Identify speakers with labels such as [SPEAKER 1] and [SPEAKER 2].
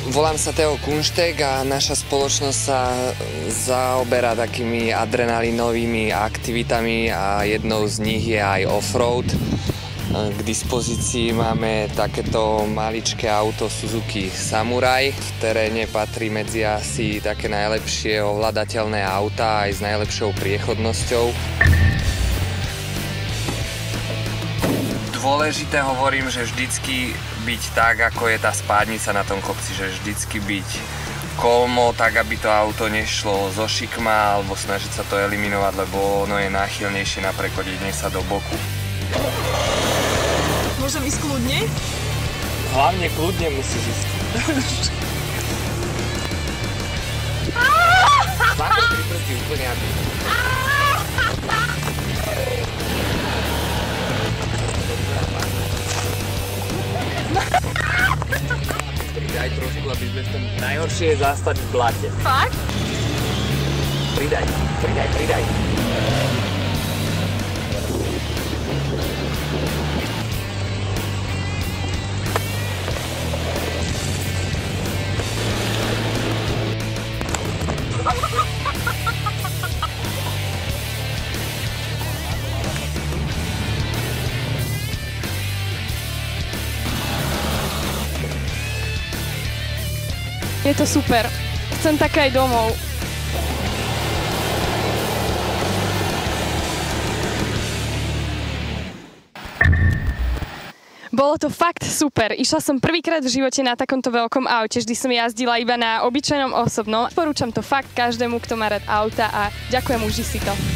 [SPEAKER 1] Volám sa Teo Kunštek a naša spoločnosť sa zaoberá takými adrenalinovými aktivitami a jednou z nich je aj offroad. K dispozícii máme takéto maličké auto Suzuki Samurai. V teréne patrí medzi asi také najlepšie ovládateľné autá aj s najlepšou priechodnosťou. Dôležité hovorím, že vždycky byť tak, ako je tá spádnica na tom kopci, že vždycky byť kolmo, tak aby to auto nešlo zo šikma alebo snažiť sa to eliminovať, lebo ono je náchylnejšie na prekodenie sa do boku.
[SPEAKER 2] Môžem ísť kľudne?
[SPEAKER 1] Hlavne kľudne musíš ísť. Zákon priprstí úplne aby. Pridaj trošku, aby sme v tom... Najhoršie je zastať v blate.
[SPEAKER 2] Fakt?
[SPEAKER 1] Pridaj.
[SPEAKER 2] Je to super. Chcem tak aj domov. Bolo to fakt super. Išla som prvýkrát v živote na takomto veľkom aute. Vždy som jazdila iba na obyčajnom osobnom. Porúčam to fakt každému, kto má rád auta a ďakujem, uži si to.